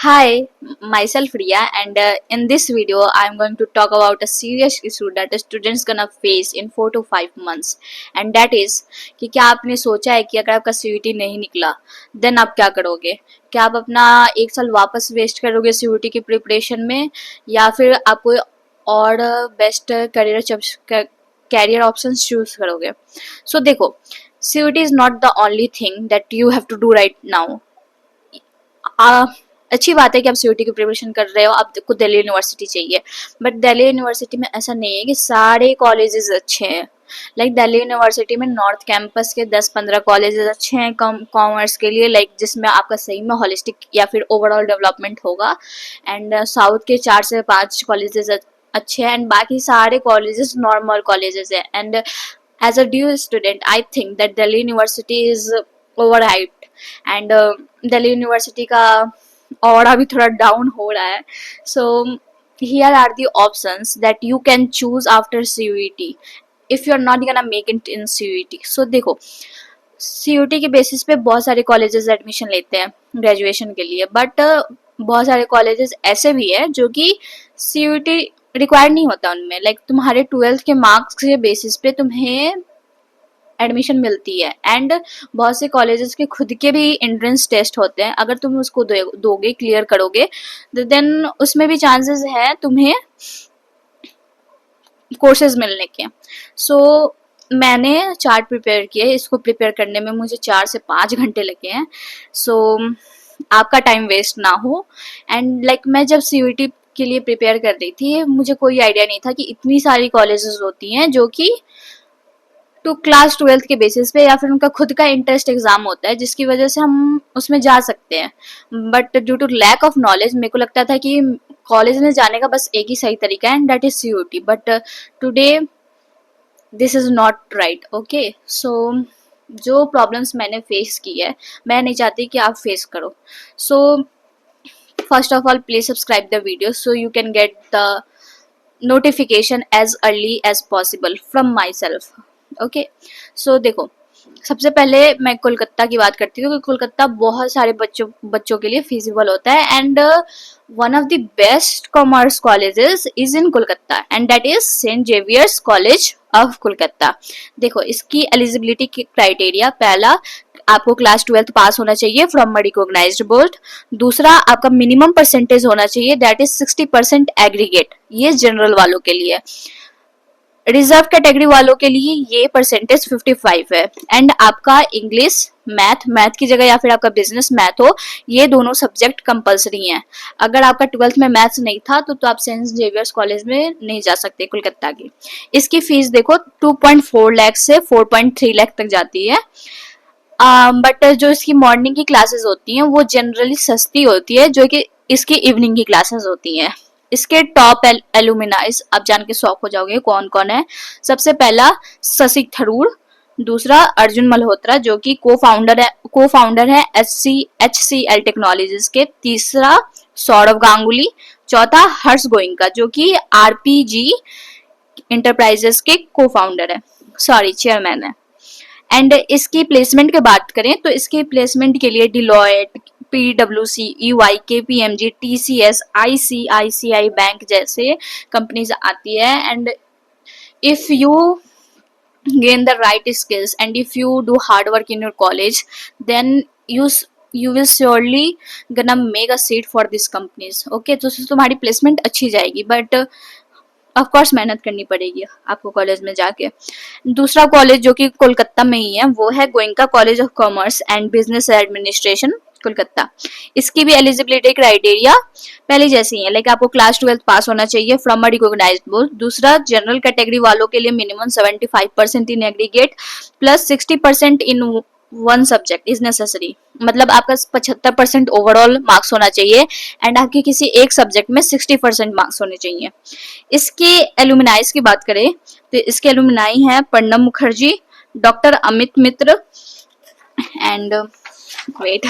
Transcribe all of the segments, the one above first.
Hi, myself Riya, and in this video, I'm going to talk about a serious issue that a students gonna face in 4 to 5 months, and that is कि क्या आपने सोचा है कि अगर आपका CUT नहीं निकला, देन आप क्या करोगे? क्या आप अपना 1 साल वापस वेस्ट करोगे सीयूटी की प्रिपरेशन में, या फिर आप कोई और बेस्ट कैरियर ऑप्शंस चूज करोगे? सो देखो, CUET is not the only thing that you have to do right now. Uh, अच्छी बात है कि आप सीयूटी की प्रिपरेशन कर रहे हो, आपको दिल्ली यूनिवर्सिटी चाहिए, बट दिल्ली यूनिवर्सिटी में ऐसा नहीं है कि सारे कॉलेजेस अच्छे हैं। दिल्ली यूनिवर्सिटी में नॉर्थ कैंपस के 10-15 कॉलेजेस अच्छे हैं कॉमर्स के लिए, जिसमें आपका सही में होलिस्टिक या फिर ओवरऑल डेवलपमेंट होगा। एंड साउथ के 4 से 5 कॉलेजेस अच्छे हैं, एंड बाकी सारे कॉलेजेस नॉर्मल कॉलेजेस हैं। And as a DU student I think that Delhi university is over hyped, and Delhi university का ऑरा भी थोड़ा डाउन हो रहा है। So here are the options that you can choose after CUET if you are not gonna make it in CUET. सो देखो, CUET के basis पे बहुत सारे कॉलेजेस एडमिशन लेते हैं ग्रेजुएशन के लिए, बट बहुत सारे कॉलेजेस ऐसे भी है जो कि सीयूटी रिक्वायर्ड नहीं होता उनमें। तुम्हारे 12th के मार्क्स के बेसिस पे तुम्हें एडमिशन मिलती है, एंड बहुत से कॉलेजेस के खुद के भी एंट्रेंस टेस्ट होते हैं। अगर तुम उसको दोगे, क्लियर करोगे, देन उसमें भी चांसेस है तुम्हें कोर्सेज मिलने के। सो मैंने चार्ट प्रिपेयर किए, इसको प्रिपेयर करने में मुझे 4 से 5 घंटे लगे हैं। सो आपका टाइम वेस्ट ना हो। एंड मैं जब सीयूटी के लिए प्रिपेयर कर रही थी, मुझे कोई आइडिया नहीं था कि इतनी सारी कॉलेजेस होती हैं जो कि टू क्लास 12th के बेसिस पे या फिर उनका खुद का इंटरेस्ट एग्जाम होता है, जिसकी वजह से हम उसमें जा सकते हैं। But due to lack of knowledge मेरे को लगता था कि कॉलेज में जाने का बस एक ही सही तरीका है, and that is CUET. But today this is not right. Okay, so जो प्रॉब्लम्स मैंने फेस की है, मैं नहीं चाहती कि आप फेस करो। So first of all, please subscribe the video so you can get the notification as early as possible from my self. Okay, so देखो, सबसे पहले मैं कोलकाता की बात करती हूँ कि कोलकाता बहुत सारे बच्चों के लिए फिजिबल होता है, and one of the best commerce colleges is in Kolkata, and that is Saint Xavier's College of Kolkata. देखो, इसकी एलिजिबिलिटी की क्राइटेरिया, पहला, आपको क्लास 12th पास होना चाहिए फ्रॉम रिकॉग्नाइज्ड बोर्ड। दूसरा, आपका मिनिमम परसेंटेज होना चाहिए, दैट इज 60% एग्रीगेट। ये जनरल वालों के लिए। रिजर्व कैटेगरी वालों के लिए ये परसेंटेज 55 है। एंड आपका इंग्लिश, मैथ की जगह या फिर आपका बिजनेस मैथ हो, ये दोनों सब्जेक्ट कंपलसरी हैं। अगर आपका 12th में मैथ्स नहीं था तो आप सेंट जेवियर्स कॉलेज में नहीं जा सकते कोलकाता की। इसकी फीस देखो 2.4 लाख से 4.3 लाख तक जाती है। बट जो इसकी मॉर्निंग की क्लासेस होती हैं वो जनरली सस्ती होती है, जो कि इसकी इवनिंग की क्लासेस होती हैं। इसके टॉप एलुमिनाइज आप जान के शॉक हो जाओगे कौन कौन है। सबसे पहला शशि थरूर, दूसरा अर्जुन मल्होत्रा जो कि को फाउंडर है HCL टेक्नोलॉजीज के, तीसरा सौरभ गांगुली, चौथा हर्ष गोइंका जो कि RPG इंटरप्राइजेस के को फाउंडर है, सॉरी चेयरमैन है। एंड इसकी प्लेसमेंट की बात करें तो इसके प्लेसमेंट के लिए Deloitte, PwC, EY, KPMG, TCS, ICICI bank जैसे कंपनीज आती है। And if you gain the right skills and if you do hard work in your college, then you will surely gonna make a seat for these companies. Okay, तो तुम्हारी placement अच्छी जाएगी, but of course मेहनत करनी पड़ेगी आपको college में जाके। दूसरा कॉलेज जो कि कोलकाता में ही है वो है Goenka college of commerce and business administration Kolkata. इसकी भी एलिजिबिलिटी क्राइटेरिया पहले जैसी है, आपको क्लास 12th पास होना चाहिए फ्रॉम अ रिकॉग्नाइज्ड बोर्ड। दूसरा, जनरल कैटेगरी वालों के लिए minimum 75% in aggregate plus 60% in one subject is necessary. मतलब आपका 75% ओवरऑल मार्क्स होना चाहिए, एंड आपके किसी एक सब्जेक्ट में 60% मार्क्स होने चाहिए। इसके एलुमिनाइज की बात करें तो इसके एलुमिनाई हैं Pranab Mukherjee, doctor Amit Mitra, and wait,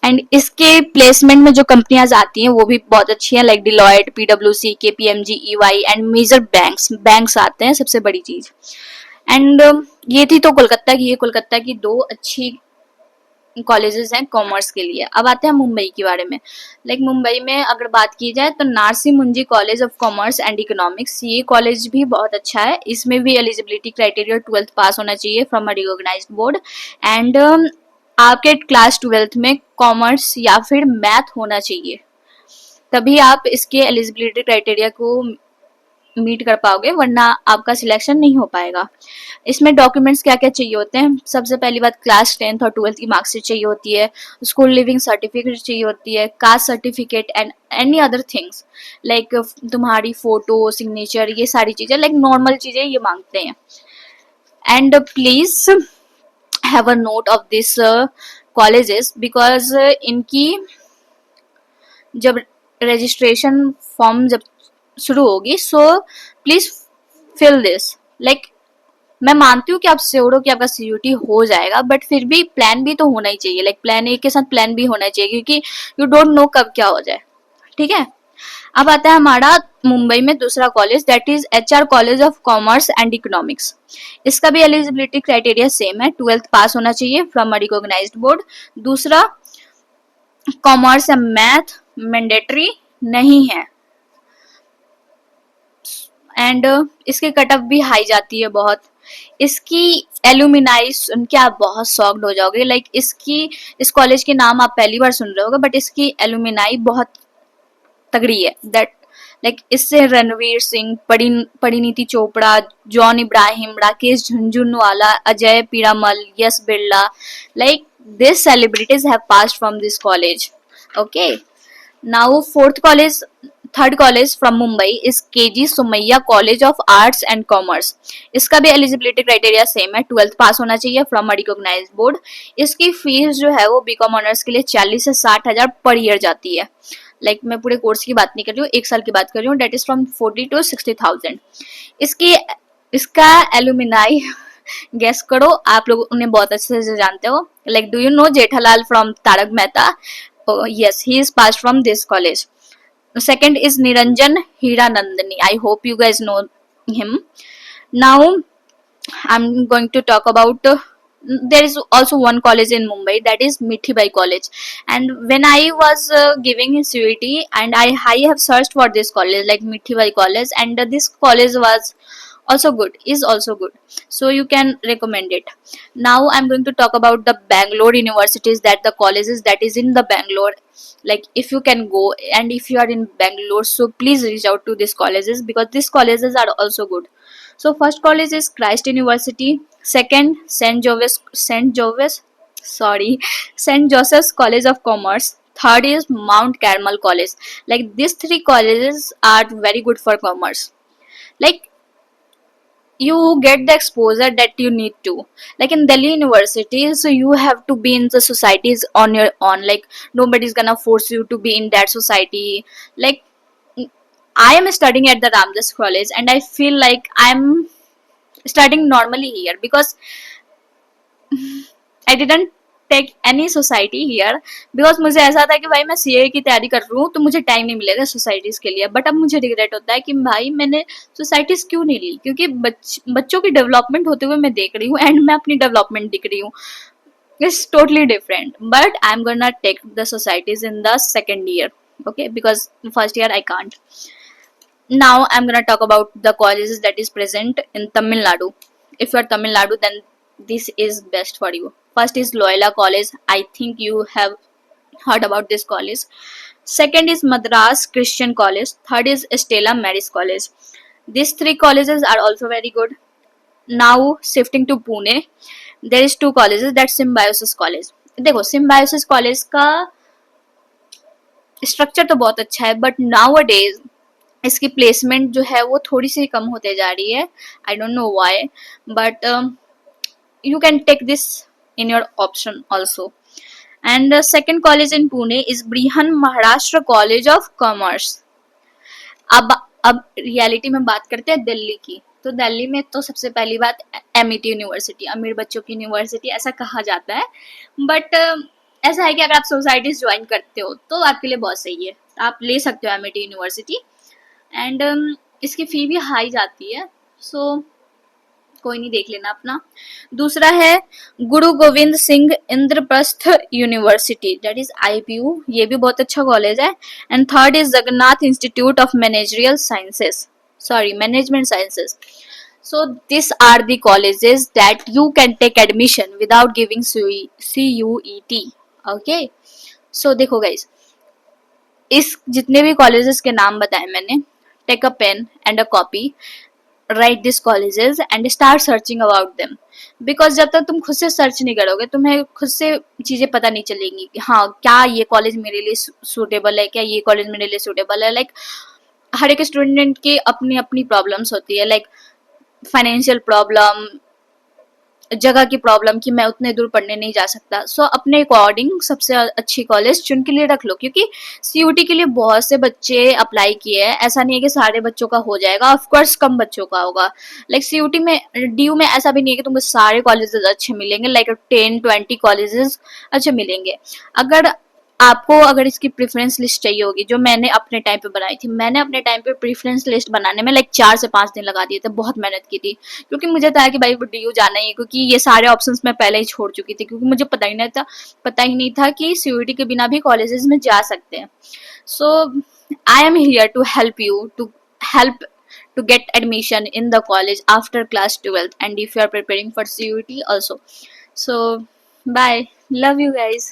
and इसके प्लेसमेंट में जो कंपनियां आती हैं वो भी बहुत अच्छी हैं, Deloitte, PwC, KPMG, EY and major banks आते हैं, सबसे बड़ी चीज। एंड ये थी तो कोलकाता की, ये कोलकाता की दो अच्छी कॉलेजेस हैं कॉमर्स के लिए। अब आते हैं मुंबई के बारे में। मुंबई में अगर बात की जाए तो नारसी मुंजी college of commerce and economics, ये कॉलेज भी बहुत अच्छा है। इसमें भी एलिजिबिलिटी क्राइटेरिया 12th पास होना चाहिए from a recognised board and आपके क्लास 12th में कॉमर्स या फिर मैथ होना चाहिए, तभी आप इसके एलिजिबिलिटी क्राइटेरिया को मीट कर पाओगे, वरना आपका सिलेक्शन नहीं हो पाएगा। इसमें डॉक्यूमेंट्स क्या क्या चाहिए होते हैं? सबसे पहली बात, क्लास 10th और 12th की मार्कशीट चाहिए होती है, स्कूल लिविंग सर्टिफिकेट चाहिए होती है, caste certificate and any other things like तुम्हारी फोटो, सिग्नेचर, ये सारी चीजें नॉर्मल चीजें ये मांगते हैं। And please have a note of this colleges because इनकी जब रजिस्ट्रेशन फॉर्म जब शुरू होगी, सो प्लीज फिल दिस। मैं मानती हूँ कि आप श्योर हो कि आपका सीयूटी हो जाएगा, बट फिर भी प्लान भी तो होना ही चाहिए। प्लान ए के साथ प्लान भी होना चाहिए, क्योंकि यू डोंट नो कब क्या हो जाए। ठीक है, अब आता है हमारा मुंबई में दूसरा college, that is HR college of commerce and economics. इसका भी एलिजिबिलिटी क्राइटेरिया सेम है, 12th पास होना चाहिए फ्रॉम अ रिकॉग्नाइज्ड बोर्ड। दूसरा, कॉमर्स या मैथ मैंडेटरी नहीं है एंड इसकी कट ऑफ भी हाई जाती है बहुत। इसकी एलुमिनाई सुन के आप बहुत शॉक्ड हो जाओगे। इस कॉलेज के नाम आप पहली बार सुन रहे होगे, बट इसकी एलुमिनाई बहुत तगड़ी है। दैट इससे Ranveer Singh, Parineeti Chopra, John Ibrahim, Rakesh Jhunjhunwala, Ajay Piramal, Yash Birla, this celebrities have passed from this college. Okay, now third college from Mumbai is KG Sumaiya college of arts and commerce. इसका भी एलिजिबिलिटी क्राइटेरिया सेम है, 12th पास होना चाहिए फ्रॉम अ रिकॉग्नाइज्ड बोर्ड। इसकी fees जो है वो BCom honours के लिए 40 से 60 हजार पर ईयर जाती है। मैं पूरे कोर्स की बात नहीं कर रही हूँ, एक साल की बात कर रही हूँ, डेट इज फ्रॉम 40 to 60,000। इसका एलुमिनाई गेस करो, आप लोग उन्हें बहुत अच्छे से जानते हो। Do you know Jethalal from Tarak Mehta? Yes, he is passed from this college. Second is Niranjan Hiranandani. I hope you guys know him. Now I'm going to talk about there is also one college in Mumbai, that is Mithibai College. And when I was giving CUET, and I have searched for this college like Mithibai College, and this college was also good, is also good, so you can recommend it. Now I'm going to talk about the Bangalore universities, that the colleges that is in the Bangalore. If you can go and if you are in Bangalore, so please reach out to these colleges because these colleges are also good. So first college is Christ University, second St. Joseph's College of Commerce, third is Mount Carmel College. These three colleges are very good for commerce. You get the exposure that you need to. In Delhi University, so you have to be in the societies on your own. Nobody's gonna force you to be in that society. I am studying at the Ramdas College and I feel like I'm studying normally here because I didn't take any society here because मुझे ऐसा था कि भाई मैं CA की तैयारी कर रही हूँ तो मुझे टाइम नहीं मिलेगा सोसाइटीज के लिए। बट अब मुझे रिग्रेट होता है कि भाई मैंने सोसाइटीज क्यों नहीं ली, क्योंकि बच्चों की डेवलपमेंट होते हुए मैं देख रही हूँ एंड मैं अपनी डेवलपमेंट दिख रही हूँ। It's totally different, but I am gonna take the societies in the second year, okay, because first year I can't. Now I'm gonna talk about the colleges that is present in Tamil Nadu. If you are Tamil Nadu, then this is best for you. First is Loyola College. I think you have heard about this college. Second is Madras Christian College. Third is Stella Maris College. These three colleges are also very good. Now shifting to Pune, there is two colleges, that's Symbiosis College. देखो Symbiosis College का structure तो बहुत अच्छा है, but now days इसकी placement जो है वो थोड़ी सी कम होते जा रही है. I don't know why, but you can take this in your option also. And the second college in Pune is Brihan Maharashtra College of Commerce. अब रियलिटी में बात करते हैं दिल्ली की. तो दिल्ली में तो सबसे पहली बात एमिटी यूनिवर्सिटी, अमीर बच्चों की यूनिवर्सिटी ऐसा कहा जाता है, बट ऐसा है कि अगर आप सोसाइटीज ज्वाइन करते हो तो आपके लिए बहुत सही है, आप ले सकते हो एमिटी यूनिवर्सिटी. एंड इसकी फी भी हाई जाती है, सो कोई नहीं, देख लेना अपना। दूसरा है गुरु Govind Singh Indraprastha university, that is IPU, ये भी बहुत अच्छा कॉलेज है। And third is Jagannath institute of managerial sciences, sorry management sciences. So these are the colleges that you can take admission without giving CUET. Okay. So देखो guys, इस जितने भी colleges के नाम बताए मैंने, take a pen and a copy, write this colleges and start searching about them. Because जब तक तुम खुद से सर्च नहीं करोगे, तुम्हें खुद से चीजें पता नहीं चलेंगी कि हाँ क्या ये कॉलेज मेरे लिए सूटेबल है, क्या ये कॉलेज मेरे लिए सूटेबल है। लाइक हर एक स्टूडेंट की अपनी अपनी प्रॉब्लम्स होती है, लाइक फाइनेंशियल प्रॉब्लम, जगह की प्रॉब्लम कि मैं उतने दूर पढ़ने नहीं जा सकता। सो अपने अकॉर्डिंग सबसे अच्छी कॉलेज चुन के लिए रख लो, क्योंकि CUT के लिए बहुत से बच्चे अप्लाई किए हैं, ऐसा नहीं है कि सारे बच्चों का हो जाएगा, ऑफकोर्स कम बच्चों का होगा। लाइक CUT में, DU में ऐसा भी नहीं है कि तुमको सारे कॉलेजेस अच्छे मिलेंगे, लाइक 10-20 कॉलेजेस अच्छे मिलेंगे। अगर आपको अगर इसकी प्रेफरेंस लिस्ट चाहिए होगी, जो मैंने अपने टाइम पे बनाई थी, मैंने अपने टाइम पे प्रेफरेंस लिस्ट बनाने में लाइक 4 से 5 दिन लगा दिए थे, बहुत मेहनत की थी, क्योंकि मुझे था कि भाई वो DU जाना ही है, क्योंकि ये सारे ऑप्शंस मैं पहले ही छोड़ चुकी थी, क्योंकि मुझे पता ही नहीं था कि CUT के बिना भी कॉलेजेस में जा सकते हैं। So I am here to help you help to get admission in the college after class 12th, and if you are preparing for CUT also. So bye, love you guys.